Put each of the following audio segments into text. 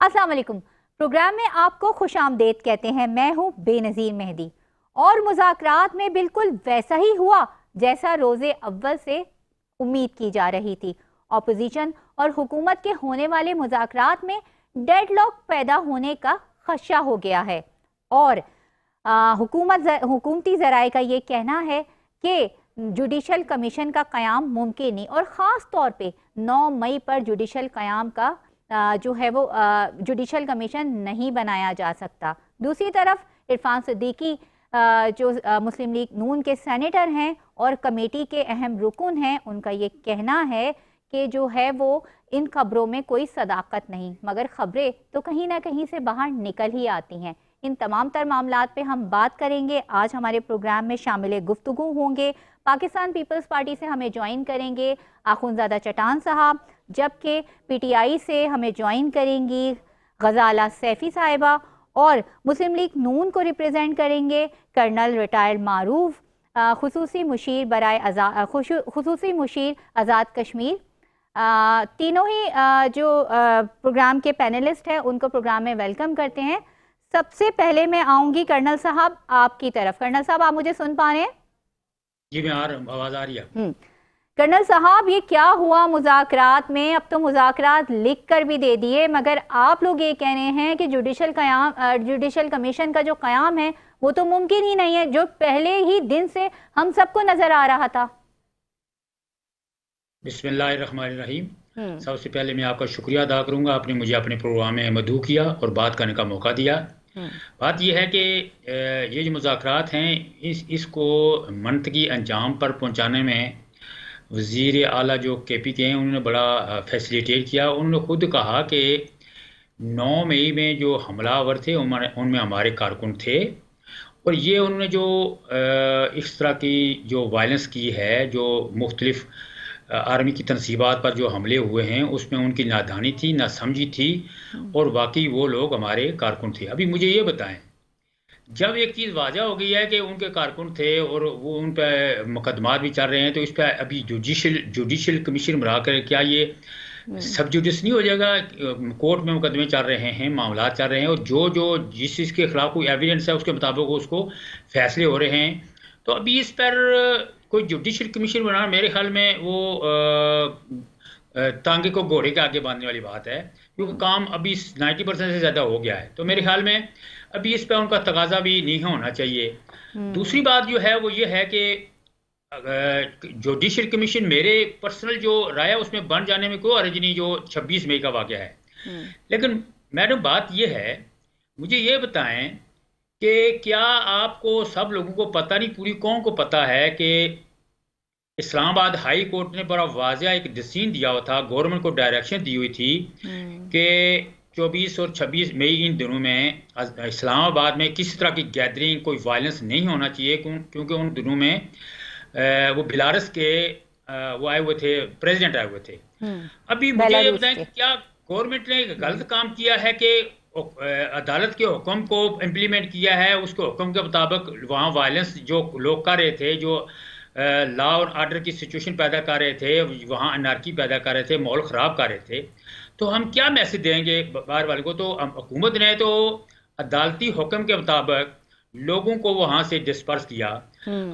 السلام علیکم۔ پروگرام میں آپ کو خوش آمدید کہتے ہیں۔ میں ہوں بے نظیر مہدی، اور مذاکرات میں بالکل ویسا ہی ہوا جیسا روز اول سے امید کی جا رہی تھی۔ اپوزیشن اور حکومت کے ہونے والے مذاکرات میں ڈیڈ لاک پیدا ہونے کا خدشہ ہو گیا ہے، اور حکومتی ذرائع کا یہ کہنا ہے کہ جوڈیشل کمیشن کا قیام ممکن نہیں، اور خاص طور پہ 9 مئی پر جوڈیشل قیام کا جو ہے وہ جوڈیشل کمیشن نہیں بنایا جا سکتا۔ دوسری طرف عرفان صدیقی جو مسلم لیگ نون کے سینیٹر ہیں اور کمیٹی کے اہم رکن ہیں، ان کا یہ کہنا ہے کہ جو ہے وہ ان خبروں میں کوئی صداقت نہیں، مگر خبریں تو کہیں نہ کہیں سے باہر نکل ہی آتی ہیں۔ ان تمام تر معاملات پہ ہم بات کریں گے۔ آج ہمارے پروگرام میں شامل گفتگو ہوں گے، پاکستان پیپلز پارٹی سے ہمیں جوائن کریں گے آخونزادہ چٹان صاحب، جبکہ پی ٹی آئی سے ہمیں جوائن کریں گی غزالہ سیفی صاحبہ، اور مسلم لیگ نون کو ریپریزنٹ کریں گے کرنل ریٹائرڈ معروف، خصوصی مشیر آزاد کشمیر۔ تینوں ہی جو پروگرام کے پینلسٹ ہیں ان کو پروگرام میں ویلکم کرتے ہیں۔ سب سے پہلے میں آؤں گی کرنل صاحب آپ کی طرف۔ کرنل صاحب آپ مجھے سن پا رہے ہیں؟ جی میں آواز آ رہی ہے۔ کرنل صاحب یہ کیا ہوا مذاکرات میں؟ اب تو مذاکرات لکھ کر بھی دے دیے، مگر آپ لوگ یہ کہہ رہے ہیں کہ جوڈیشل کمیشن کا جو قیام ہے وہ تو ممکن ہی نہیں ہے، جو پہلے ہی دن سے ہم سب کو نظر آ رہا تھا۔ بسم اللہ الرحمن الرحیم۔ سب سے پہلے میں آپ کا شکریہ ادا کروں گا، آپ نے مجھے اپنے پروگرام میں مدعو کیا اور بات کرنے کا موقع دیا۔ بات یہ ہے کہ یہ جو مذاکرات ہیں اس کو منطقی انجام پر پہنچانے میں وزیر اعلیٰ جو کے پی کے ہیں انہوں نے بڑا فیسیلیٹیٹ کیا۔ انہوں نے خود کہا کہ 9 مئی میں جو حملہ آور تھے ان میں ہمارے کارکن تھے، اور یہ انہوں نے جو اس طرح کی جو وائلنس کی ہے، جو مختلف آرمی کی تنصیبات پر جو حملے ہوئے ہیں، اس میں ان کی نادانی تھی، نہ سمجھی تھی، اور واقعی وہ لوگ ہمارے کارکن تھے۔ ابھی مجھے یہ بتائیں، جب ایک چیز واضح ہو گئی ہے کہ ان کے کارکن تھے اور وہ ان پہ مقدمات بھی چل رہے ہیں، تو اس پہ ابھی جوڈیشل کمیشن بنا کر کیا یہ سب جوڈس نہیں ہو جائے گا؟ کورٹ میں مقدمے چل رہے ہیں، معاملات چل رہے ہیں، اور جو جس چیز کے خلاف کوئی ایویڈنس ہے اس کے مطابق اس کو فیصلے ہو رہے ہیں۔ تو ابھی اس پر کوئی جوڈیشل کمیشن بنانا میرے خیال میں وہ تانگے کو گھوڑے کے آگے باندھنے والی بات ہے، کیونکہ کام ابھی 90% سے زیادہ ہو گیا ہے۔ تو میرے خیال میں ابھی اس پہ ان کا تقاضا بھی نہیں ہونا چاہیے۔ دوسری بات جو ہے وہ یہ ہے کہ جوڈیشل کمیشن میرے پرسنل جو رائے ہے اس میں بن جانے میں کوئی حرج نہیں، جو 26 مئی کا واقعہ ہے۔ لیکن میڈم بات یہ ہے، مجھے یہ بتائیں کہ کیا آپ کو سب لوگوں کو پتہ نہیں، پوری قوم کو پتہ ہے کہ اسلام آباد ہائی کورٹ نے بڑا واضح ایک ڈسیزن دیا ہوا تھا، گورنمنٹ کو ڈائریکشن دی ہوئی تھی کہ 24 اور 26 مئی ان دنوں میں اسلام آباد میں کسی طرح کی گیدرنگ، کوئی وائلنس نہیں ہونا چاہیے، کیونکہ ان دنوں میں وہ بلارس کے وہ آئے ہوئے تھے، پریزیڈنٹ آئے ہوئے تھے۔ ابھی مجھے یہ بتائیں کہ کیا گورنمنٹ نے غلط کام کیا ہے کہ عدالت کے حکم کو امپلیمنٹ کیا ہے، اس کے حکم کے مطابق وہاں وائلنس جو لوگ کر رہے تھے، جو لا اور آرڈر کی سچویشن پیدا کر رہے تھے، وہاں انارکی پیدا کر رہے تھے، ماحول خراب کر رہے تھے، تو ہم کیا میسج دیں گے باہر والے کو؟ تو حکومت نے تو عدالتی حکم کے مطابق لوگوں کو وہاں سے ڈسپرس کیا۔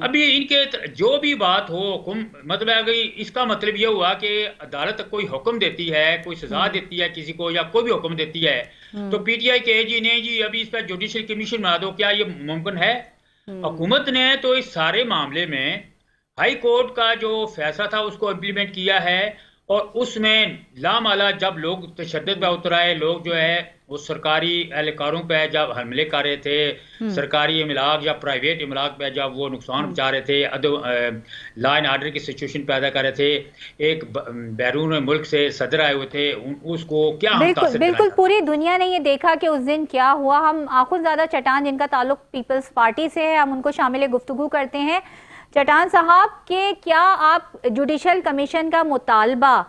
ابھی ان کے جو بھی بات ہو، حکم مطلب ہے اس کا مطلب یہ ہوا کہ عدالت کوئی حکم دیتی ہے، کوئی سزا دیتی ہے کسی کو، یا کوئی بھی حکم دیتی ہے، تو پی ٹی آئی کہے جی نہیں جی ابھی اس پہ جوڈیشل کمیشن بنا دو، کیا یہ ممکن ہے؟ حکومت نے تو اس سارے معاملے میں ہائی کورٹ کا جو فیصلہ تھا اس کو امپلیمنٹ کیا ہے، اور اس میں لامالا جب لوگ تشدد پہ اتر آئے، لوگ جو ہے وہ سرکاری اہلکاروں پہ جب حملے کر رہے تھے، سرکاری املاک یا پرائیویٹ املاک پہ جب وہ نقصان پہنچا رہے تھے، لا اینڈ آرڈر کی سچویشن پیدا کر رہے تھے، ایک بیرون ملک سے صدر آئے ہوئے تھے، اس کو کیا ہم تاثر دلانا؟ بالکل پوری دنیا نے یہ دیکھا کہ اس دن کیا ہوا۔ ہم آخونزادہ چٹان جن کا تعلق پیپلز پارٹی سے ہے، ہم ان کو شامل گفتگو کرتے ہیں۔ چٹان صاحب کہ کیا آپ جوڈیشل کمیشن کا مطالبہ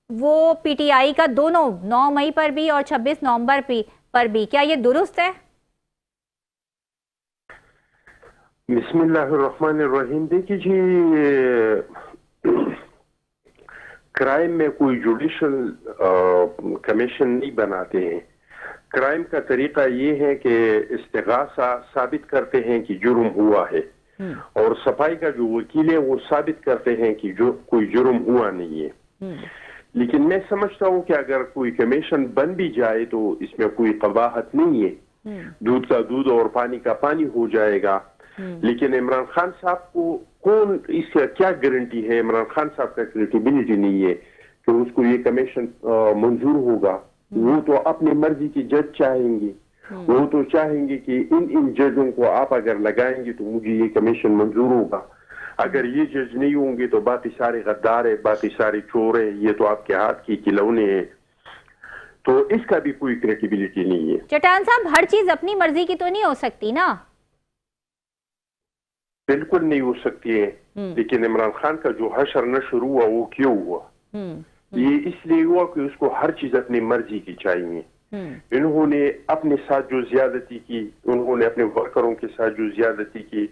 وہ پی ٹی آئی کا دونوں 9 مئی پر بھی اور 26 نومبر پر بھی، کیا یہ درست ہے؟ بسم اللہ الرحمن الرحیم۔ دیکھیے جی، کرائم میں کوئی جوڈیشل کمیشن نہیں بناتے ہیں، کرائم کا طریقہ یہ ہے کہ استغاثہ ثابت کرتے ہیں کہ جرم ہوا ہے، اور صفائی کا جو وکیل ہے وہ ثابت کرتے ہیں کہ جو کوئی جرم ہوا نہیں ہے. لیکن میں سمجھتا ہوں کہ اگر کوئی کمیشن بن بھی جائے تو اس میں کوئی قباحت نہیں ہے، دودھ کا دودھ اور پانی کا پانی ہو جائے گا. لیکن عمران خان صاحب کو کون اس کا کیا گارنٹی ہے؟ عمران خان صاحب کا کریڈیبلٹی نہیں ہے کہ اس کو یہ کمیشن منظور ہوگا. وہ تو اپنی مرضی کی جج چاہیں گے، وہ تو چاہیں گے کہ ان ججوں کو آپ اگر لگائیں گے تو مجھے یہ کمیشن منظور ہوگا. اگر یہ جج نہیں ہوں گے تو باقی سارے غدار ہیں، باقی سارے چور ہیں، یہ تو آپ کے ہاتھ کی کھلونے ہیں. تو اس کا بھی کوئی کریڈیبلٹی نہیں ہے. چٹان صاحب ہر چیز اپنی مرضی کی تو نہیں ہو سکتی نا؟ بالکل نہیں ہو سکتی ہے. لیکن عمران خان کا جو حشر نشر ہوا وہ کیوں ہوا؟ یہ اس لیے ہوا کہ اس کو ہر چیز اپنی مرضی کی چاہیے. انہوں نے اپنے ساتھ جو زیادتی کی، انہوں نے اپنے ورکروں کے ساتھ جو زیادتی کی،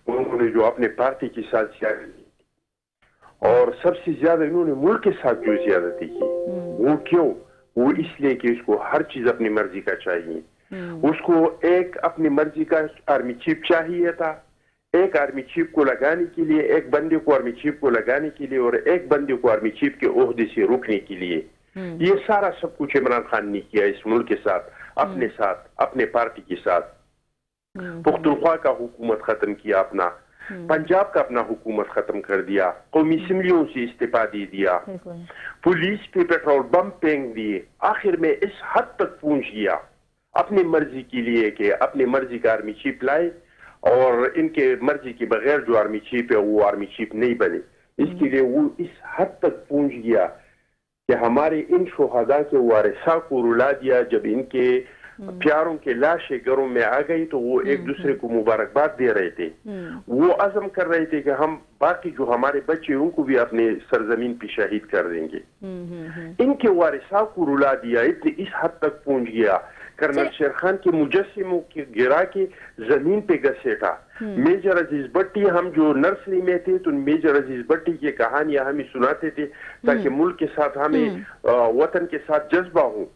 انہوں نے جو اپنے پارٹی کے ساتھ زیادتی کی، اور سب سے زیادہ انہوں نے ملک کے ساتھ جو زیادتی کی، وہ کیوں؟ وہ اس لیے کہ اس کو ہر چیز اپنی مرضی کا چاہیے. اس کو ایک اپنی مرضی کا آرمی چیف چاہیے تھا، ایک آرمی چیف کو لگانے کے لیے، ایک بندے کو آرمی چیف کو لگانے کے لیے، اور ایک بندے کو آرمی چیف کے عہدے سے روکنے کے لیے. یہ سارا سب کچھ عمران خان نے کیا اس ملک کے ساتھ، اپنے ساتھ، اپنے پارٹی کے ساتھ. پختونخوا کا حکومت ختم کیا اپنا، پنجاب کا اپنا حکومت ختم کر دیا، قومی اسمبلیوں سے استعفا دے دیا، پولیس پہ پیٹرول بم پھینک دیے. آخر میں اس حد تک پہنچ گیا اپنی مرضی کے لیے کہ اپنی مرضی کا آرمی چیف لائے، اور ان کے مرضی کے بغیر جو آرمی چیف ہے وہ آرمی چیف نہیں بنے. اس کے لیے وہ اس حد تک پہنچ گیا کہ ہمارے ان شہداء کے وارثاں کو رلا دیا. جب ان کے پیاروں کے لاشیں گھروں میں آ گئی تو وہ ایک دوسرے کو مبارکباد دے رہے تھے. وہ عزم کر رہے تھے کہ ہم باقی جو ہمارے بچے ان کو بھی اپنے سرزمین پہ شہید کر دیں گے. ان کے وارثاں کو رلا دیا، اس حد تک پہنچ گیا. کرنل شیر خان کے مجسموں کے گرا کے زمین پہ گھسیٹا. میجر عزیز بٹی، ہم جو نرسری میں تھے تو میجر عزیز بٹی کی کہانیاں ہمیں سناتے تھے تاکہ ملک کے ساتھ ہمیں وطن کے ساتھ جذبہ ہوں.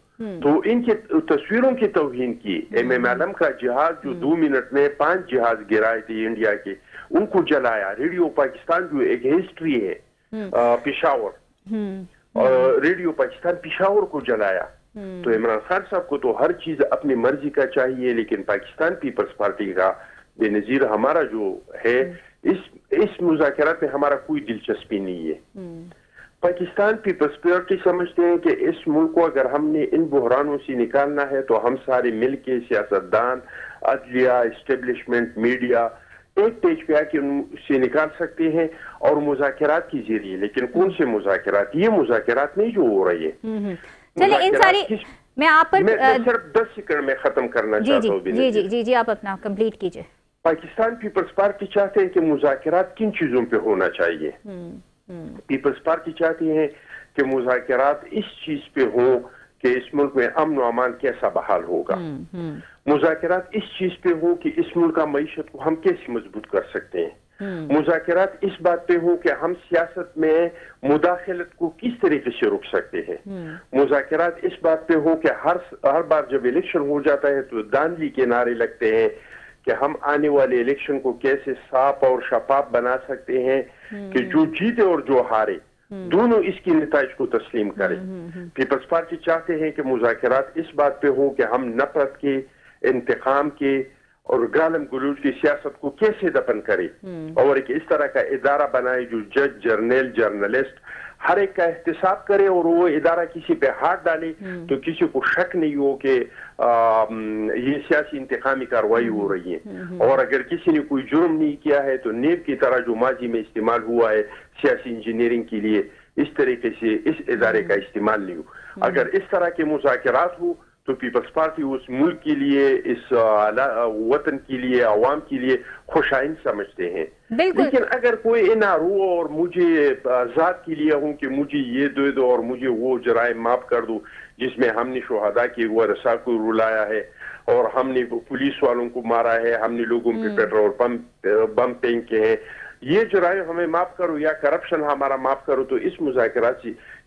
تو ان کے تصویروں کی توہین کی. ایم عالم کا جہاز جو 2 منٹ میں 5 جہاز گرائے تھے انڈیا کے، ان کو جلایا. ریڈیو پاکستان جو ایک ہسٹری ہے، پشاور، ریڈیو پاکستان پشاور کو جلایا. تو عمران خان صاحب کو تو ہر چیز اپنی مرضی کا چاہیے. لیکن پاکستان پیپلز پارٹی کا بے نظیر ہمارا جو ہے، اس مذاکرات میں ہمارا کوئی دلچسپی نہیں ہے. پاکستان پیپلز پارٹی سمجھتے ہیں کہ اس ملک کو اگر ہم نے ان بحرانوں سے نکالنا ہے تو ہم سارے مل کے، سیاستدان، عدلیہ، اسٹیبلشمنٹ، میڈیا، ایک پیج پہ آ کے ان سے نکال سکتے ہیں، اور مذاکرات کے ذریعے. لیکن کون سے مذاکرات؟ یہ مذاکرات نہیں جو ہو رہی ہے. چلیں ان ساری میں آپ پر صرف 10 سیکنڈ میں ختم کرنا چاہتا ہوں. جی آپ اپنا کمپلیٹ کیجئے. پاکستان پیپلز پارٹی چاہتے ہیں کہ مذاکرات کن چیزوں پہ ہونا چاہیے. پیپلز پارٹی چاہتی ہے کہ مذاکرات اس چیز پہ ہوں کہ اس ملک میں امن و امان کیسا بحال ہوگا. مذاکرات اس چیز پہ ہوں کہ اس ملک کا معیشت کو ہم کیسے مضبوط کر سکتے ہیں. مذاکرات اس بات پہ ہوں کہ ہم سیاست میں مداخلت کو کس طریقے سے روک سکتے ہیں. مذاکرات اس بات پہ ہوں کہ ہر بار جب الیکشن ہو جاتا ہے تو دھاندلی کے نعرے لگتے ہیں کہ ہم آنے والے الیکشن کو کیسے صاف اور شفاف بنا سکتے ہیں کہ جو جیتے اور جو ہارے دونوں اس کی نتائج کو تسلیم کریں. پیپلز پارٹی چاہتے ہیں کہ مذاکرات اس بات پہ ہوں کہ ہم نفرت کے، انتقام کے اور گالم گلوچ کی سیاست کو کیسے دفن کرے، اور ایک اس طرح کا ادارہ بنائے جو جج، جرنیل، جرنلسٹ ہر ایک کا احتساب کرے، اور وہ ادارہ کسی پہ ہاتھ ڈالے تو کسی کو شک نہیں ہو کہ یہ سیاسی انتقامی کارروائی ہو رہی ہے. اور اگر کسی نے کوئی جرم نہیں کیا ہے تو نیب کی طرح جو ماضی میں استعمال ہوا ہے سیاسی انجینئرنگ کے لیے، اس طریقے سے اس ادارے کا استعمال نہیں ہو. اگر اس طرح کے مذاکرات ہو تو پیپلز پارٹی اس ملک کے لیے، اس وطن کے لیے، عوام کے لیے خوش آئند سمجھتے ہیں. لیکن اگر کوئی انارو اور مجھے ذات کے لیے ہوں کہ مجھے یہ دے دو اور مجھے وہ جرائم معاف کر دو جس میں ہم نے شہداء کی ورثاء کو رلایا ہے، اور ہم نے پولیس والوں کو مارا ہے، ہم نے لوگوں پہ پیٹرول بم پھینکے ہیں، یہ جرائم ہمیں معاف کرو یا کرپشن ہمارا معاف کرو، تو اس مذاکرات سے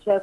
6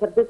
26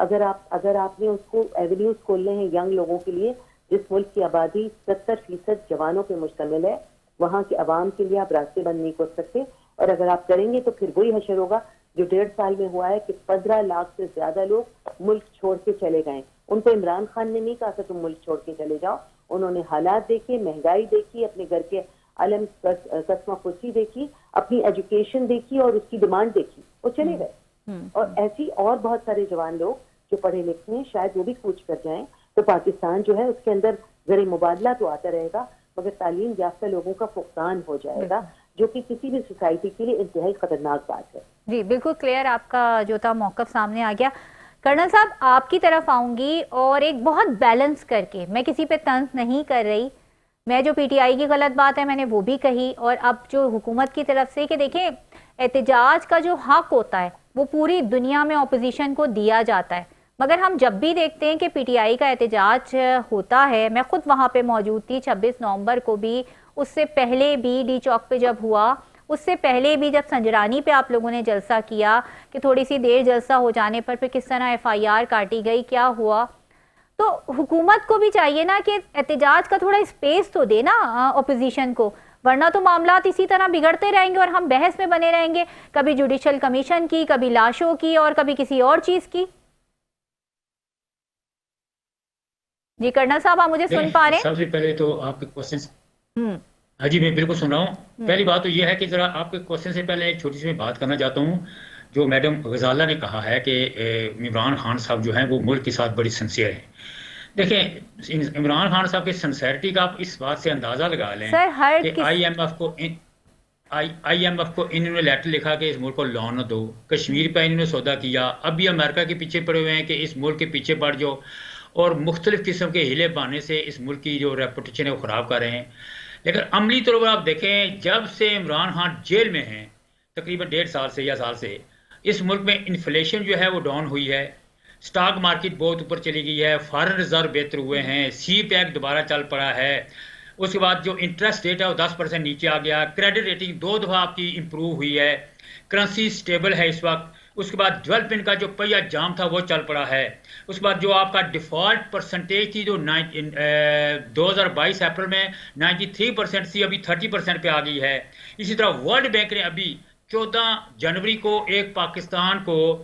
اگر آپ نے اس کو ایونیوز کھولنے ہیں ینگ لوگوں کے لیے، جس ملک کی آبادی 70% جوانوں پہ مشتمل ہے، وہاں کے عوام کے لیے آپ راستے بند نہیں کر سکتے. اور اگر آپ کریں گے تو پھر وہی حشر ہوگا جو 1.5 سال میں ہوا ہے کہ 15 لاکھ سے زیادہ لوگ ملک چھوڑ کے چلے گئے. ان کو عمران خان نے نہیں کہا کہ تم ملک چھوڑ کے چلے جاؤ، انہوں نے حالات دیکھے، مہنگائی دیکھی، اپنے گھر کے علم قسمہ پرسی دیکھی، اپنی ایجوکیشن دیکھی اور اس کی ڈیمانڈ دیکھی، وہ چلے گئے. اور ایسی اور بہت سارے جوان لوگ جو پڑھے لکھے ہیں شاید وہ بھی کوچ کر جائیں، تو پاکستان جو ہے اس کے اندر زر مبادلہ تو آتا رہے گا مگر تعلیم یافتہ لوگوں کا فقدان ہو جائے گا، جو کہ کسی بھی سوسائٹی کے لیے انتہائی خطرناک بات ہے. جی بالکل کلیئر آپ کا جو تھا موقف سامنے آ گیا. کرنل صاحب آپ کی طرف آؤں گی اور ایک بہت بیلنس کر کے، میں کسی پہ طنز نہیں کر رہی، میں جو پی ٹی آئی کی غلط بات ہے میں نے وہ بھی کہی، اور اب جو حکومت کی طرف سے کہ دیکھیں احتجاج کا جو حق ہوتا ہے وہ پوری دنیا میں اپوزیشن کو دیا جاتا ہے، مگر ہم جب بھی دیکھتے ہیں کہ پی ٹی آئی کا احتجاج ہوتا ہے، میں خود وہاں پہ موجود تھی 26 نومبر کو بھی، اس سے پہلے بھی ڈی چوک پہ جب ہوا، اس سے پہلے بھی جب سنجرانی پہ آپ لوگوں نے جلسہ کیا کہ تھوڑی سی دیر جلسہ ہو جانے پر پھر کس طرح ایف آئی آر کاٹی گئی، کیا ہوا، تو حکومت کو بھی چاہیے نا کہ احتجاج کا تھوڑا اسپیس تو دے نا اپوزیشن کو، ورنہ تو معاملات اسی طرح بگڑتے رہیں گے اور ہم بحث میں بنے رہیں گے، کبھی جوڈیشل کمیشن کی، کبھی لاشوں کی اور کبھی کسی اور چیز کی. جی کرنل صاحب آپ مجھے سن پا رہے ہیں؟ سب سے پہلے تو آپ کے کوشچن، ہاں جی میں بالکل سن رہا ہوں. پہلی بات تو یہ ہے کہ ذرا آپ کے کوشچن سے پہلے ایک چھوٹی سی میں بات کرنا چاہتا ہوں. جو میڈم غزالہ نے کہا ہے کہ عمران خان صاحب جو ہیں وہ ملک کے ساتھ بڑی سنسیئر ہیں. دیکھیں عمران خان صاحب کی سنسیئرٹی کا آپ اس بات سے اندازہ لگا لیں کہ آئی ایم ایف کو انہوں نے لیٹر لکھا کہ اس ملک کو لون نہ دو، کشمیر پہ انہوں نے سودا کیا، اب بھی امریکہ کے پیچھے پڑے ہوئے ہیں کہ اس ملک کے پیچھے پڑ جاؤ، اور مختلف قسم کے ہیلے بہانے سے اس ملک کی جو ریپوٹیشن ہے وہ خراب کر رہے ہیں. لیکن عملی طور پر آپ دیکھیں جب سے عمران خان جیل میں ہیں تقریباً 1.5 سال سے یا سال سے، اس ملک میں انفلیشن جو ہے وہ ڈاؤن ہوئی ہے، سٹاک مارکیٹ بہت اوپر چلی گئی ہے، فارن ریزرو بہتر ہوئے ہیں، سی پیک دوبارہ چل پڑا ہے، اس کے بعد جو انٹرسٹ ریٹ ہے وہ 10% نیچے آ گیا، کریڈٹ ریٹنگ 2 دفعہ آپ کی امپروو ہوئی ہے، کرنسی سٹیبل ہے اس وقت. اس کے بعد ڈیولپمنٹ کا جو پہیا جام تھا وہ چل پڑا ہے. اس کے بعد جو آپ کا ڈیفالٹ پرسنٹیج تھی جو 2022 اپریل میں 93% تھی، ابھی 30% پہ آ گئی ہے. اسی طرح ورلڈ بینک نے ابھی 14 جنوری کو ایک پاکستان کو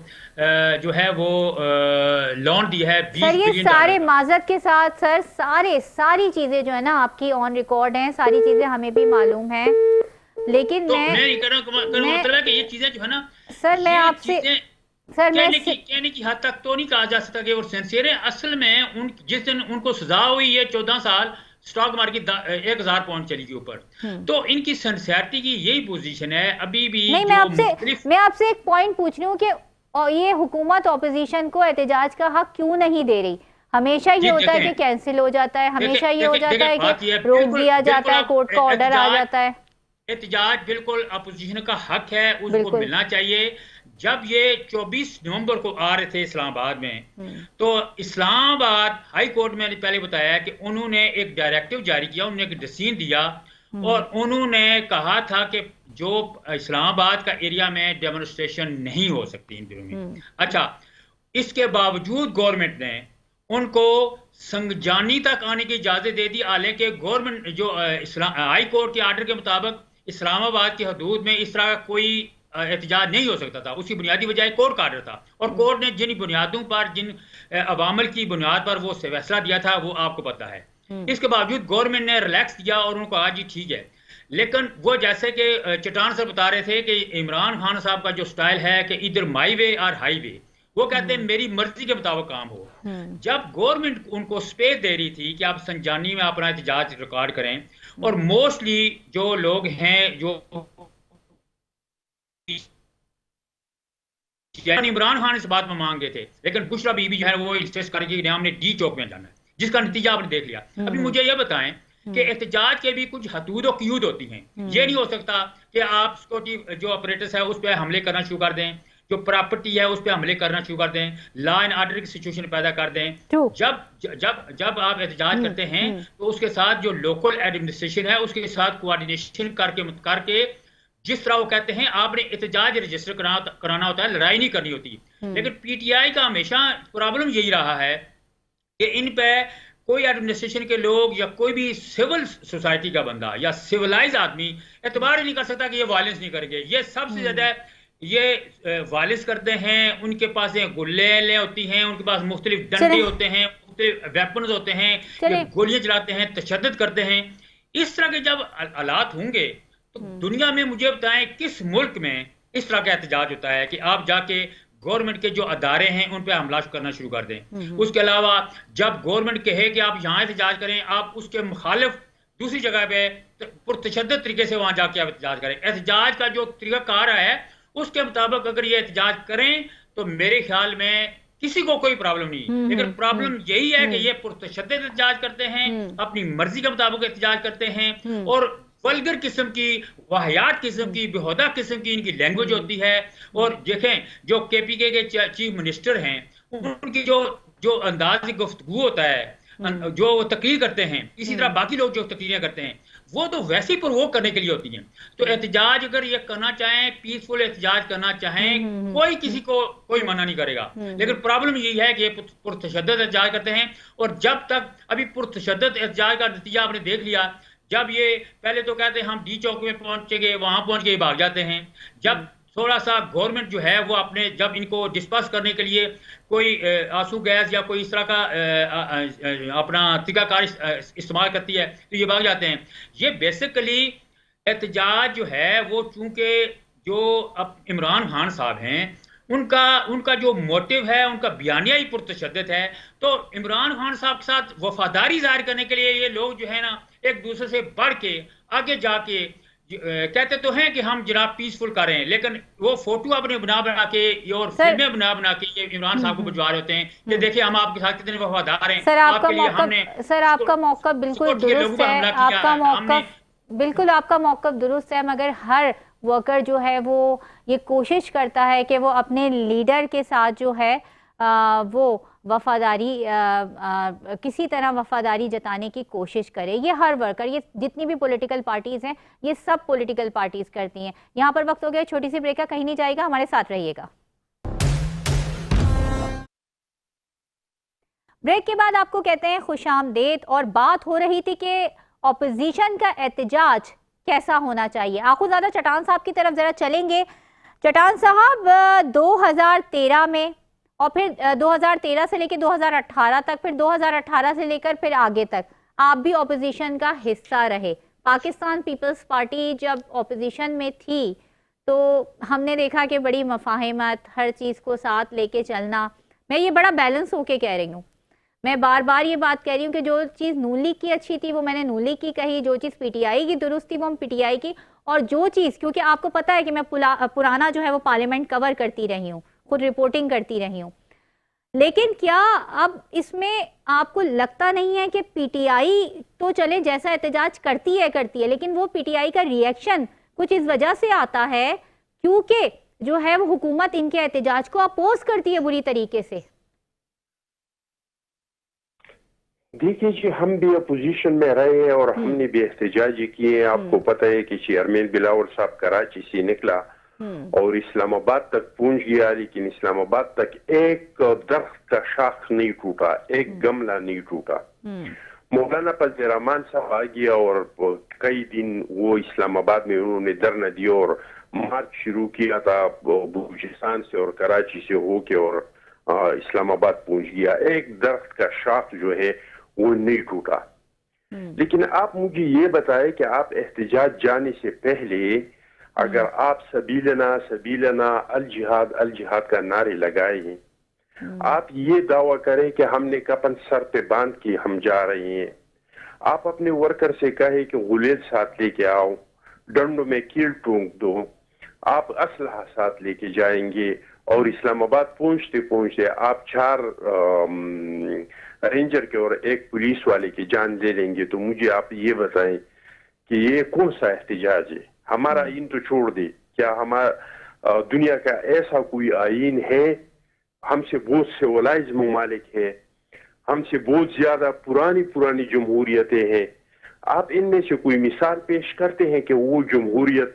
جو ہے وہ لون دی ہے 20 سر یہ بلین سارے ڈالر. معذرت کے ساتھ سر ساری چیزیں جو ہے نا آپ کی آن ریکارڈ ہیں، ساری چیزیں ہمیں بھی معلوم ہیں، لیکن تو میں نہیں کر رہا ہوں، مطلب ہے کہ یہ چیزیں جو ہے نا سر میں آپ سے کہنے کی حد تک تو نہیں کہا جا سکتا کہ وہ سینسیئر ہیں. اصل میں جس دن ان کو سزا ہوئی ہے 14 سال، سٹاک مارکیٹ 1000 پوائنٹ چلی گئی اوپر، تو ان کی سینسیئرٹی کی یہی پوزیشن ہے ابھی بھی. نہیں میں آپ سے ایک پوائنٹ پوچھ رہی ہوں کہ یہ حکومت اپوزیشن کو احتجاج کا حق کیوں نہیں دے رہی؟ ہمیشہ یہ ہوتا ہے کہ کینسل ہو جاتا ہے، ہمیشہ یہ ہو جاتا ہے کہ روک دیا جاتا ہے، کورٹ کا آرڈر آ جاتا ہے. احتجاج بالکل اپوزیشن کا حق ہے، اس کو ملنا چاہیے. جب یہ 24 نومبر کو آ رہے تھے اسلام آباد میں، تو اسلام آباد ہائی کورٹ میں نے پہلے بتایا کہ انہوں نے ایک ڈائریکٹو جاری کیا، انہوں نے ایک ڈسیزن دیا، اور انہوں نے کہا تھا کہ جو اسلام آباد کا ایریا میں ڈیمونسٹریشن نہیں ہو سکتی ان دنوں میں. اچھا اس کے باوجود گورنمنٹ نے ان کو سنگجانی تک آنے کی اجازت دے دی، حالانکہ گورنمنٹ جو ہائی کورٹ کے آرڈر کے مطابق اسلام آباد کی حدود میں اس طرح کا کوئی احتجاج نہیں ہو سکتا تھا. اس کی بنیادی وجہ کورٹ کا آرڈر تھا، اور کورٹ نے جن بنیادوں پر، جن عوامل کی بنیاد پر وہ فیصلہ دیا تھا وہ آپ کو پتہ ہے. اس کے باوجود گورنمنٹ نے ریلیکس کیا اور ان کو کہا جی ٹھیک ہے. لیکن وہ جیسے کہ چٹان سے بتا رہے تھے کہ عمران خان صاحب کا جو سٹائل ہے کہ ادھر مائی وے اور ہائی وے، وہ کہتے ہیں میری مرضی کے مطابق کام ہو. جب گورنمنٹ ان کو سپیس دے رہی تھی کہ آپ سنجانی میں اپنا احتجاج ریکارڈ کریں، اور موسٹلی جو لوگ ہیں جو عمران خان اس بات میں مانگے تھے، لیکن بشرا بی بی جو ہے وہ انسسٹ کر کے ہم نے ڈی چوک میں جانا ہے، جس کا نتیجہ آپ نے دیکھ لیا. ابھی مجھے یہ بتائیں کہ احتجاج کے بھی کچھ حدود و قیود ہوتی ہیں. یہ نہیں ہو سکتا کہ آپ سیکورٹی جو آپریٹرس ہے اس پہ حملے کرنا شروع کر دیں، جو پراپرٹی ہے اس پہ حملے کرنا شروع کر دیں، لا اینڈ آرڈر کی سچویشن پیدا کر دیں. جب آپ احتجاج کرتے ہیں تو اس کے ساتھ جو لوکل ایڈمنسٹریشن ہے اس کے ساتھ کوآرڈینیشن کر کے جس طرح وہ کہتے ہیں آپ نے احتجاج رجسٹر کرانا ہوتا ہے، لڑائی نہیں کرنی ہوتی. لیکن پی ٹی آئی کا ہمیشہ پرابلم یہی رہا ہے کہ ان پہ کوئی ایڈمنسٹریشن کے لوگ یا کوئی بھی سول سوسائٹی کا بندہ یا سیولائز آدمی اعتبار ہی نہیں کر سکتا کہ یہ وائلنس نہیں کریں گے. یہ سب سے زیادہ یہ وائلنس کرتے ہیں. ان کے پاس گلیں ہوتی ہیں، ان کے پاس مختلف ڈنڈے ہوتے ہیں، مختلف ویپنز ہوتے ہیں، یہ گولیاں چلاتے ہیں، تشدد کرتے ہیں. اس طرح کے جب حالات ہوں گے تو دنیا میں مجھے بتائیں کس ملک میں اس طرح کا احتجاج ہوتا ہے کہ آپ جا کے گورنمنٹ کے جو ادارے ہیں ان پہ حملہ کرنا شروع کر دیں. اس کے علاوہ جب گورنمنٹ کہے کہ آپ یہاں احتجاج کریں، آپ اس کے مخالف دوسری جگہ پہ پرتشدد طریقے سے وہاں جا کے احتجاج کریں. احتجاج کا جو طریقہ کار ہے اس کے مطابق اگر یہ احتجاج کریں تو میرے خیال میں کسی کو کوئی پرابلم نہیں. لیکن پرابلم یہی ہے کہ یہ پرتشدد احتجاج کرتے ہیں، اپنی مرضی کے مطابق احتجاج کرتے ہیں، اور ولگر قسم کی، واہیات قسم کی، بےہودہ قسم کی ان کی لینگویج ہوتی ہے. اور دیکھیں جو کے پی کے چیف منسٹر ہیں، ان کی جو انداز گفتگو ہوتا ہے، جو وہ تقریر کرتے ہیں، اسی طرح باقی لوگ جو تقریریں کرتے ہیں، وہ تو ویسے ہی پرووک کرنے کے لیے ہوتی ہیں. تو احتجاج اگر یہ کرنا چاہیں، پیسفل احتجاج کرنا چاہیں، کوئی کسی کو کوئی منع نہیں کرے گا. لیکن پرابلم یہی ہے کہ یہ پرتشدد احتجاج کرتے ہیں. اور جب تک ابھی پرتشدد احتجاج کا نتیجہ آپ نے دیکھ لیا، جب یہ پہلے تو کہتے ہیں ہم ڈی چوک میں پہنچے گے، وہاں پہنچ کے بھاگ جاتے ہیں. جب تھوڑا سا گورنمنٹ جو ہے وہ اپنے جب ان کو ڈسپرس کرنے کے لیے کوئی آنسو گیس یا کوئی اس طرح کا اپنا طریقہ کار استعمال کرتی ہے تو یہ بھاگ جاتے ہیں. یہ بیسیکلی احتجاج جو ہے وہ چونکہ جو اب عمران خان صاحب ہیں ان کا جو موٹیو ہے، ان کا بیانیہ ہی پرتشدد ہے. تو عمران خان صاحب کے ساتھ وفاداری ظاہر کرنے کے لیے یہ لوگ جو ہے نا ایک دوسرے سے بڑھ کے آگے جا کے کہتے تو ہیں کہ ہم جناب پیسفل کر رہے ہیں، لیکن وہ فوٹو اپنے بنا کے اور فلمیں بنا کے یہ عمران صاحب کو بھجوا رہے ہوتے ہیں کہ دیکھیں ہم آپ کے ساتھ کتنے وفادار ہیں. سر آپ کا موقف بالکل درست ہے، آپ کا موقف درست ہے، مگر ہر ورکر جو ہے وہ یہ کوشش کرتا ہے کہ وہ اپنے لیڈر کے ساتھ جو ہے وہ وفاداری کسی طرح وفاداری جتانے کی کوشش کرے. یہ ہر ورکر، یہ جتنی بھی پولیٹیکل پارٹیز ہیں، یہ سب پولیٹیکل پارٹیز کرتی ہیں. یہاں پر وقت ہو گیا چھوٹی سی بریک کا، کہیں نہیں جائے گا، ہمارے ساتھ رہیے گا. بریک کے بعد آپ کو کہتے ہیں خوش آمدید. اور بات ہو رہی تھی کہ اپوزیشن کا احتجاج کیسا ہونا چاہیے. آخو زادہ چٹان صاحب کی طرف ذرا چلیں گے. چٹان صاحب 2013 میں اور پھر 2013 سے لے کے 2018 تک، پھر 2018 سے لے کر پھر آگے تک آپ بھی اپوزیشن کا حصہ رہے. پاکستان پیپلز پارٹی جب اپوزیشن میں تھی تو ہم نے دیکھا کہ بڑی مفاہمت، ہر چیز کو ساتھ لے کے چلنا. میں یہ بڑا بیلنس ہو کے کہہ رہی ہوں. میں بار بار یہ بات کہہ رہی ہوں کہ جو چیز نون لیگ کی اچھی تھی وہ میں نے نون لیگ کی کہی، جو چیز پی ٹی آئی کی درست تھی وہ ہم پی ٹی آئی کی، اور جو چیز، کیونکہ آپ کو پتہ ہے کہ میں پرانا جو ہے وہ پارلیمنٹ کور کرتی رہی ہوں، خود رپورٹنگ کرتی رہی ہوں. لیکن کیا اب اس میں آپ کو لگتا نہیں ہے کہ پی ٹی آئی تو چلے جیسا احتجاج کرتی ہے، لیکن وہ پی ٹی آئی کا ریئیکشن کچھ اس وجہ سے آتا ہے کیونکہ جو ہے وہ حکومت ان کے احتجاج کو اپوز کرتی ہے بری طریقے سے؟ دیکھیے جی، ہم بھی اپوزیشن میں رہے ہیں اور ہم نے بھی احتجاج کیے. آپ کو پتہ ہے کہ چیئرمین بلاول صاحب کراچی سے نکلا اور اسلام آباد تک پہنچ گیا، لیکن اسلام آباد تک ایک درخت کا شاخ نہیں ٹوٹا، ایک گملہ نہیں ٹوٹا. مولانا فضل الرحمان صاحب آ گیا اور کئی دن وہ اسلام آباد میں انہوں نے دھرنا دیا اور مارچ شروع کیا تھا بلوچستان سے اور کراچی سے ہو کے اور اسلام آباد پہنچ گیا. ایک درخت کا شاخ جو ہے وہ نہیں ٹوٹا. لیکن آپ مجھے یہ بتائیں کہ آپ احتجاج جانے سے پہلے اگر آپ سبیلنا الجہاد الجہاد کا نعرے لگائے ہیں، آپ یہ دعویٰ کریں کہ ہم نے کفن سر پہ باندھ کے ہم جا رہے ہیں، آپ اپنے ورکر سے کہیں کہ غلیل ساتھ لے کے آؤ، ڈنڈوں میں کیل ٹونک دو، آپ اسلحہ ساتھ لے کے جائیں گے اور اسلام آباد پہنچتے پہنچتے آپ 4 رینجر کے اور ایک پولیس والے کی جان لے لیں گے، تو مجھے آپ یہ بتائیں کہ یہ کون سا احتجاج ہے؟ ہمارا آئین تو چھوڑ دے، کیا ہمارا دنیا کا ایسا کوئی آئین ہے؟ ہم سے بہت سے سیولائز ممالک ہیں، ہم سے بہت زیادہ پرانی جمہوریتیں ہیں. آپ ان میں سے کوئی مثال پیش کرتے ہیں کہ وہ جمہوریت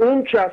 49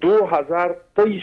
2023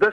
10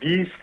20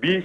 20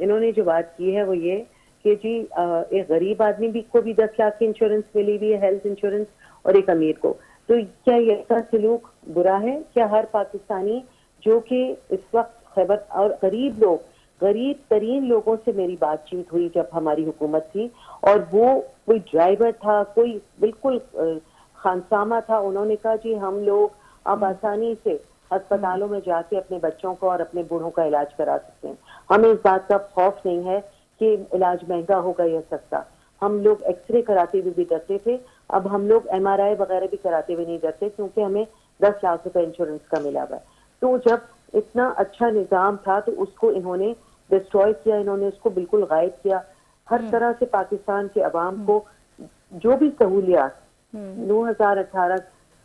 انہوں نے جو بات کی ہے وہ یہ کہ جی ایک غریب آدمی بھی کو بھی 10 لاکھ کی انشورنس ملی ہوئی ہے, ہیلتھ انشورنس, اور ایک امیر کو. تو کیا یہ ایسا سلوک برا ہے؟ کیا ہر پاکستانی جو کہ اس وقت خیبر, اور غریب لوگ, غریب ترین لوگوں سے میری بات چیت ہوئی جب ہماری حکومت تھی, اور وہ کوئی ڈرائیور تھا, کوئی بالکل خانسامہ تھا, انہوں نے کہا جی ہم لوگ اب آسانی سے ہسپتالوں میں جا کے اپنے بچوں کو اور اپنے بوڑھوں کا علاج کرا سکتے ہیں. ہمیں اس بات کا خوف نہیں ہے کہ علاج مہنگا ہوگا یا سستا. ہم لوگ ایکس رے کراتے ہوئے بھی ڈرتے تھے, اب ہم لوگ MRI وغیرہ بھی کراتے ہوئے نہیں ڈرتے, کیونکہ ہمیں 10 لاکھ روپے انشورنس کا ملا ہوا ہے. تو جب اتنا اچھا نظام تھا تو اس کو انہوں نے ڈسٹروائے کیا, انہوں نے اس کو بالکل غائب کیا. ہر طرح سے پاکستان کے عوام کو جو بھی سہولیات 2018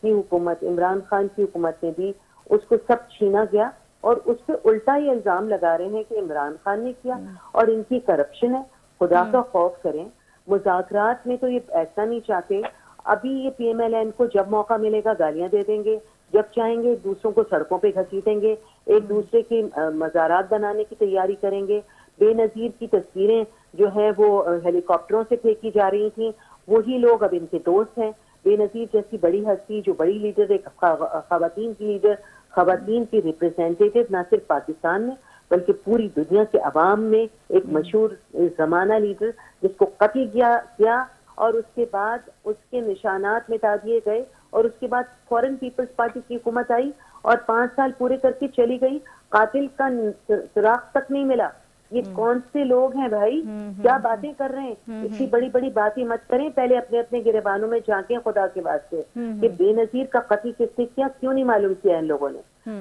کی حکومت, عمران خان کی حکومت نے دی, اس کو سب چھینا گیا, اور اس پہ الٹا یہ الزام لگا رہے ہیں کہ عمران خان نے کیا اور ان کی کرپشن ہے. خدا کا خوف کریں. مذاکرات میں تو یہ ایسا نہیں چاہتے. ابھی یہ PMLN کو جب موقع ملے گا گالیاں دے دیں گے, جب چاہیں گے دوسروں کو سڑکوں پہ گھسیٹیں گے, ایک دوسرے کی مزارات بنانے کی تیاری کریں گے. بے نظیر کی تصویریں جو ہیں وہ ہیلی کاپٹروں سے پھینکی جا رہی تھیں, وہی لوگ اب ان کے دوست ہیں. بے نظیر جیسی بڑی ہستی, جو بڑی لیڈر, ایک خواتین کی لیڈر, خواتین کی ریپرزینٹیٹو نہ صرف پاکستان میں بلکہ پوری دنیا کے عوام میں, ایک مشہور زمانہ لیڈر جس کو قتل کیا اور اس کے بعد اس کے نشانات مٹا دیے گئے, اور اس کے بعد فورن پیپلز پارٹی کی حکومت آئی اور 5 سال پورے کر کے چلی گئی. قاتل کا سراغ تک نہیں ملا. یہ کون سے لوگ ہیں بھائی؟ کیا باتیں کر رہے ہیں؟ اتنی بڑی بڑی باتیں مت کریں, پہلے اپنے اپنے گریبانوں میں جھانکیں خدا کے واسطے کہ بے نظیر کا قتل کس نے کیا, کیوں نہیں معلوم کیا ان لوگوں نے.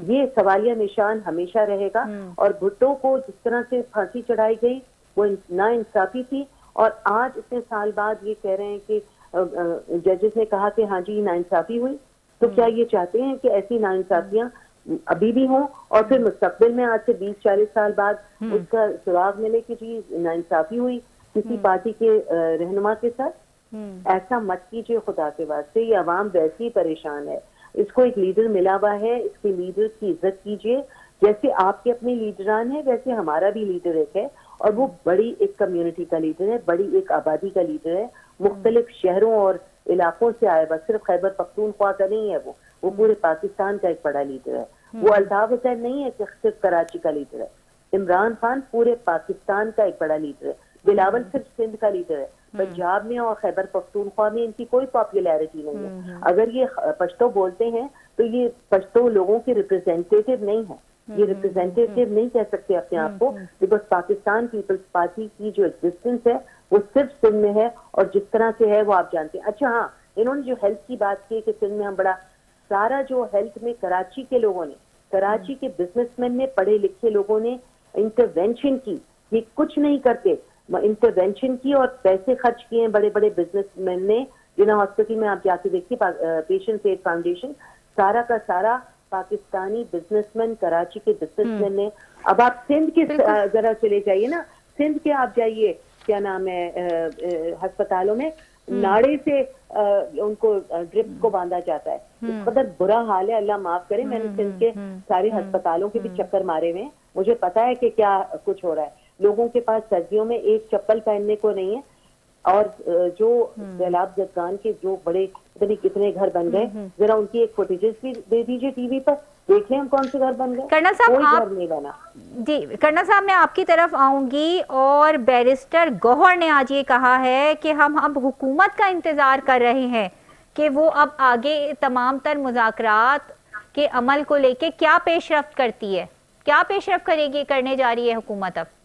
یہ سوالیہ نشان ہمیشہ رہے گا. اور بھٹو کو جس طرح سے پھانسی چڑھائی گئی وہ نا انصافی تھی, اور آج اتنے سال بعد یہ کہہ رہے ہیں کہ ججز نے کہا کہ ہاں جی نا انصافی ہوئی. تو کیا یہ چاہتے ہیں کہ ایسی نا انصافیاں ابھی بھی ہوں, اور پھر مستقبل میں آج سے 20-40 سال بعد اس کا سراغ ملے کہ جی نا انصافی ہوئی کسی پارٹی کے رہنما کے ساتھ؟ ایسا مت کیجیے خدا کے واسطے. یہ عوام ویسے ہی پریشان ہے. اس کو ایک لیڈر ملا ہوا ہے, اس کے لیڈر کی عزت کیجیے. جیسے آپ کے اپنے لیڈران ہیں ویسے ہمارا بھی لیڈر ایک ہے, اور وہ بڑی ایک کمیونٹی کا لیڈر ہے, بڑی ایک آبادی کا لیڈر ہے, مختلف شہروں اور علاقوں سے آئے, بس صرف خیبر پختونخوا کا نہیں ہے, وہ پورے پاکستان کا ایک بڑا لیڈر ہے. وہ الطاف حسین نہیں ہے کہ صرف کراچی کا لیڈر ہے. عمران خان پورے پاکستان کا ایک بڑا لیڈر ہے. بلاول صرف سندھ کا لیڈر ہے. پنجاب میں اور خیبر پختونخوا میں ان کی کوئی پاپولیرٹی نہیں ہے. اگر یہ پشتو بولتے ہیں تو یہ پشتو لوگوں کے ریپرزینٹیٹو نہیں ہے. یہ ریپرزینٹیٹو نہیں کہہ سکتے اپنے آپ کو, بیکاز پاکستان پیپلز پارٹی کی جو ایگزسٹنس ہے وہ صرف سندھ میں ہے, اور جس طرح سے ہے وہ آپ جانتے ہیں. اچھا ہاں, انہوں نے جو ہیلتھ کی بات کی کہ سندھ میں ہم بڑا سارا جو ہیلتھ میں کراچی کے لوگوں نے, کراچی کے بزنس مین نے, پڑھے لکھے لوگوں نے انٹرونشن کی. یہ کچھ نہیں کرتے, انٹرونشن کی اور پیسے خرچ کیے ہیں بڑے بڑے بزنس مین نے. جنا ہاسپٹل میں آپ جا کے دیکھیے, پیشنٹ ایڈ فاؤنڈیشن, سارا کا سارا پاکستانی بزنس مین, کراچی کے بزنس مین نے. اب آپ سندھ کے ذرا چلے جائیے نا, سندھ کے آپ جائیے, کیا نام ہے, ہسپتالوں میں ناڑے سے ان کو ڈرپس کو باندھا جاتا ہے. اس قدر برا حال ہے, اللہ معاف کرے. میں نے سندھ کے سارے ہسپتالوں کے بھی چکر مارے ہوئے ہیں, مجھے پتا ہے کہ کیا کچھ ہو رہا ہے. لوگوں کے پاس سردیوں میں ایک چپل پہننے کو نہیں ہے, اور جو سیلاب زدگان کے جو بڑے کتنے گھر بن گئے, ذرا ان کی ایک فوٹیجز بھی دے دیجیے ٹی وی پر, دیکھ لیں ہم کون سے گھر بن گئے. کرنل صاحب کوئی گھر نہیں بنا. جی کرنل صاحب, میں آپ کی طرف آؤں گی. اور بیرسٹر گوہر نے آج یہ کہا ہے کہ ہم اب حکومت کا انتظار کر رہے ہیں کہ وہ اب آگے تمام تر مذاکرات کے عمل کو لے کے کیا پیش رفت کرتی ہے, کیا پیش رفت کرنے جا رہی ہے حکومت. اب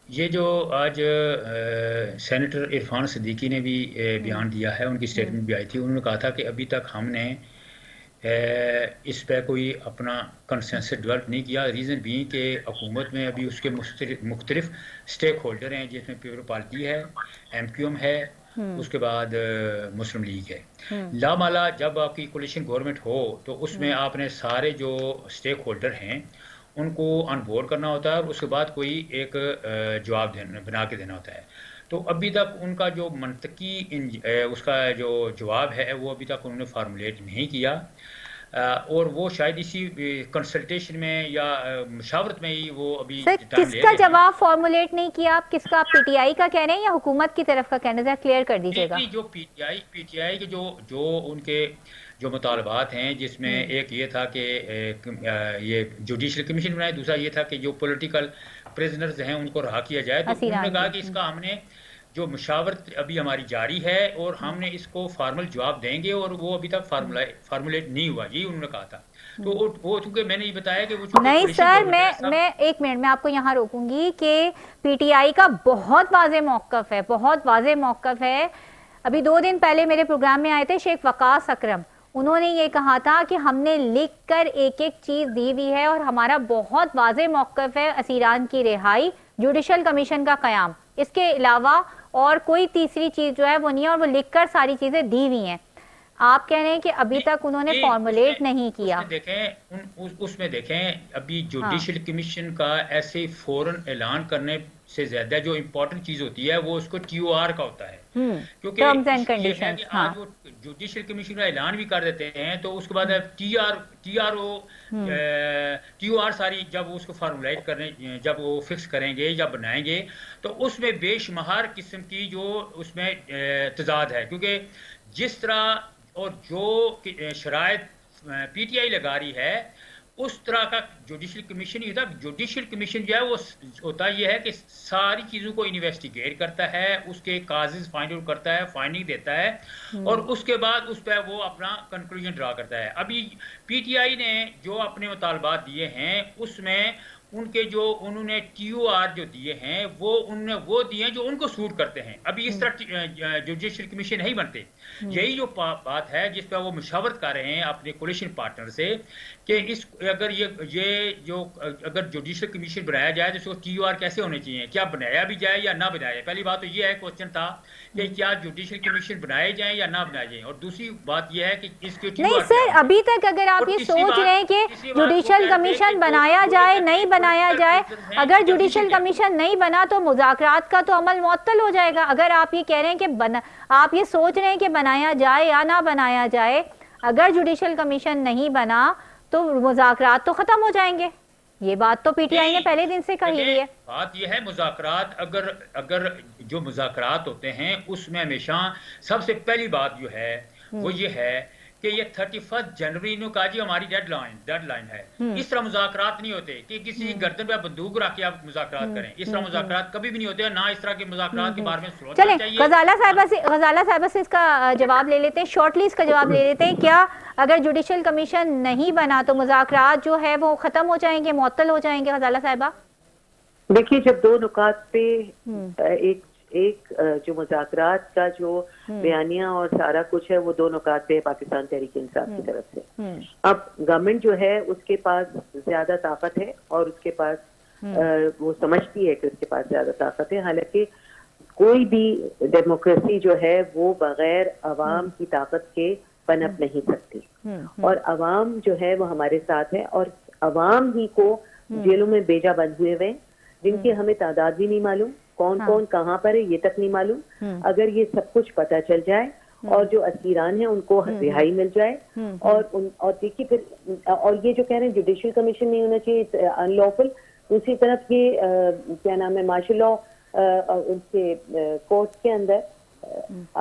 یہ جو آج سینیٹر عرفان صدیقی نے بھی بیان دیا ہے, ان کی سٹیٹمنٹ بھی آئی تھی, انہوں نے کہا تھا کہ ابھی تک ہم نے اس پہ کوئی اپنا کنسنسس ڈیولپ نہیں کیا. ریزن بھی کہ حکومت میں ابھی اس کے مختلف سٹیک ہولڈر ہیں, جس میں پیپل پارٹی ہے, MQM ہے, اس کے بعد مسلم لیگ ہے. لامالا جب آپ کی کولیشن گورنمنٹ ہو تو اس میں آپ نے سارے جو سٹیک ہولڈر ہیں ان کو آن بورڈ کرنا ہوتا ہے, اور اس کے بعد کوئی ایک جواب بنا کے دینا ہوتا ہے. تو ابھی تک ان کا جو منطقی اس کا جو جواب ہے وہ ابھی تک انہوں نے فارمولیٹ نہیں کیا. اور وہ شاید اسی کنسلٹیشن میں یا مشاورت میں ہی وہ ابھی سر ٹائم کس لے کا رہے ہیں. جواب فارمولیٹ نہیں کیا آپ؟ کس کا؟ آپ پی ٹی آئی کا کہہ رہے ہیں یا حکومت کی طرف کا کہنا؟ ذرا کلیئر کر دیجیے گا. نہیں، جو پی ٹی آئی کے جو ان کے جو مطالبات ہیں، جس میں ایک یہ تھا کہ یہ جوڈیشل کمیشن بنائے، دوسرا یہ تھا کہ جو پولیٹیکل پریزنرز ہیں ان کو رہا کیا جائے. تو انہوں نے کہا کہ اس کا ہم نے جو مشاورت ابھی ہماری جاری ہے اور ہم نے اس کو فارمل جواب دیں گے، اور وہ ابھی تک فارمولیٹ نہیں ہوا، یہی انہوں نے کہا تھا. تو وہ چونکہ میں نے یہ بتایا کہ وہ نہیں سر، میں ایک منٹ میں آپ کو یہاں روکوں گی کہ پی ٹی آئی کا بہت واضح موقف ہے، بہت واضح موقف ہے. ابھی 2 دن پہلے میرے پروگرام میں آئے تھے شیخ وقاص اکرم، انہوں نے یہ کہا تھا کہ ہم نے لکھ کر ایک ایک چیز دی ہوئی ہے اور ہمارا بہت واضح موقف ہے اسیران کی رہائی، جوڈیشل کمیشن کا قیام، اس کے علاوہ اور کوئی تیسری چیز جو ہے وہ نہیں ہے، اور وہ لکھ کر ساری چیزیں دی ہوئی ہیں. آپ کہہ رہے ہیں کہ ابھی تک انہوں نے فارمولیٹ نہیں کیا. اس میں دیکھیں ابھی جوڈیشل کمیشن کا ایسے فوراً اعلان کرنے سے زیادہ جو امپورٹنٹ چیز ہوتی ہے وہ اس کو ٹی او آر کا ہوتا ہے. کیونکہ آج وہ جوڈیشل کمیشن کا اعلان بھی کر دیتے ہیں تو اس کے بعد ٹی او آر ساری جب اس کو فارمولیٹ کرنے، جب وہ فکس کریں گے یا بنائیں گے تو اس میں بے شمار قسم کی جو اس میں تضاد ہے. کیونکہ جس طرح اور جو شرائط پی ٹی آئی لگا رہی ہے اس طرح کا جوڈیشل کمیشن نہیں ہوتا. جوڈیشل کمیشن جو ہے وہ ہوتا یہ ہے کہ ساری چیزوں کو انویسٹیگیٹ کرتا ہے، اس کے کازز فائنڈ آؤٹ کرتا ہے، فائنڈنگ دیتا ہے، اور اس کے بعد اس پہ وہ اپنا کنکلوژن ڈرا کرتا ہے. ابھی پی ٹی آئی نے جو اپنے مطالبات دیے ہیں اس میں ان کے جو انہوں نے ٹی او آر جو دیے ہیں انہوں نے وہ دیے ہیں جو ان کو سوٹ کرتے ہیں. ابھی اس طرح جوڈیشل کمیشن نہیں بنتے. یہی جو بات ہے جس پہ وہ مشاورت کر رہے ہیں اپنے کولیشن پارٹنر سے کہ اگر اگر جوڈیشل کمیشن بنایا جائے تو اس کو ٹی او آر کیسے ہونے چاہیے، کیا بنایا بھی جائے یا نہ بنایا جائے. پہلی بات تو یہ ہے، کوشچن تھا کہ کیا جوڈیشل کمیشن بنائے جائیں یا نہ بنائے جائیں، اور دوسری بات یہ ہے کہ اس کے ٹی او آر نہیں سر، ابھی تک اگر آپ یہ سوچ رہے ہیں کہ جوڈیشل کمیشن بنایا جائے نہیں بنایا جائے، اگر جوڈیشل کمیشن نہیں بنا تو مذاکرات کا تو عمل معطل ہو جائے گا. اگر آپ یہ کہہ رہے ہیں کہ آپ یہ سوچ رہے ہیں کہ بنایا جائے یا نہ بنایا جائے، اگر جوڈیشل کمیشن نہیں بنا تو مذاکرات تو ختم ہو جائیں گے. یہ بات تو پی ٹی آئی نے پہلے دن سے کہی ہوئی ہے. بات یہ ہے مذاکرات اگر جو مذاکرات ہوتے ہیں اس میں ہمیشہ سب سے پہلی بات جو ہے وہ یہ ہے کہ یہ 31 جنوری نے کہا جی ہماری ڈیڈ لائن ہے. اس طرح مذاکرات نہیں ہوتے کہ کسی گردن پہ بندوق رکھ کے آپ مذاکرات کریں. اس طرح مذاکرات کبھی بھی نہیں ہوتے، نہ اس طرح کے مذاکرات کے بارے میں سوچنا چاہیے. چلیں غزالہ صاحبہ سے اس کا جواب لے لیتے ہیں، شارٹلی اس کا جواب لے لیتے ہیں. کیا اگر جوڈیشل کمیشن نہیں بنا تو مذاکرات جو ہے وہ ختم ہو جائیں گے، معطل ہو جائیں گے؟ غزالہ صاحبہ دیکھیے، جب 2 نکات پہ ایک جو مذاکرات کا جو بیانیہ اور سارا کچھ ہے وہ 2 نکات پہ پاکستان تحریک انصاف کی طرف سے. اب گورنمنٹ جو ہے اس کے پاس زیادہ طاقت ہے اور اس کے پاس وہ سمجھتی ہے کہ اس کے پاس زیادہ طاقت ہے. حالانکہ کوئی بھی ڈیموکریسی جو ہے وہ بغیر عوام کی طاقت کے پنپ نہیں سکتی، اور عوام جو ہے وہ ہمارے ساتھ ہے، اور عوام ہی کو جیلوں میں بیجا بند ہوئے ہوئے جن کی ہمیں تعداد بھی نہیں معلوم، کون کون کہاں پر ہے یہ تک نہیں معلوم. اگر یہ سب کچھ پتہ چل جائے اور جو اسیران ہیں ان کو رہائی مل جائے، اور دیکھیے پھر، اور یہ جو کہہ رہے ہیں جوڈیشل کمیشن نہیں ہونا چاہیے ان لافل، دوسری طرف یہ کیا نام ہے مارشل لا ان کے کورٹس کے اندر،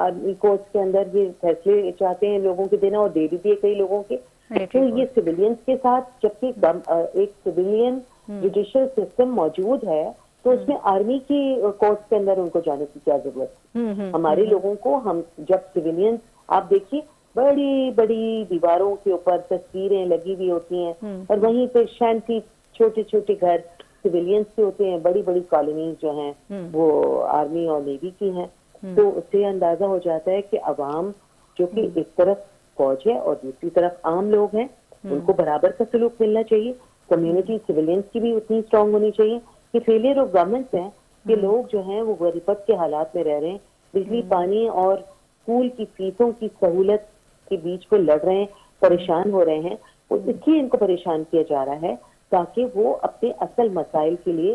آرمی کورٹس کے اندر یہ فیصلے چاہتے ہیں لوگوں کے دینا، اور دے بھی دیے کئی لوگوں کے. تو یہ سویلینس کے ساتھ، جبکہ ایک سویلین جوڈیشل سسٹم موجود ہے تو اس میں آرمی کی کورٹس کے اندر ان کو جانے کی کیا ضرورت ہے؟ ہمارے لوگوں کو، ہم جب سویلین، آپ دیکھیے بڑی بڑی دیواروں کے اوپر تصویریں لگی ہوئی ہوتی ہیں، اور وہیں پہ شانتی چھوٹے چھوٹے گھر سویلینس کے ہوتے ہیں. بڑی بڑی کالونیز جو ہیں وہ آرمی اور نیوی کی ہیں. تو اس سے اندازہ ہو جاتا ہے کہ عوام جو کہ ایک طرف فوج ہے اور دوسری طرف عام لوگ ہیں، ان کو برابر کا سلوک ملنا چاہیے. کمیونٹی سویلینس کی بھی اتنی اسٹرانگ ہونی چاہیے. کہ فیلئر آف گورنمنٹس ہیں کہ لوگ جو ہیں وہ غربت کے حالات میں رہ رہے ہیں، بجلی پانی اور اسکول کی فیسوں کی سہولت کے بیچ کو لڑ رہے ہیں، پریشان ہو رہے ہیں. اس لیے ان کو پریشان کیا جا رہا ہے تاکہ وہ اپنے اصل مسائل کے لیے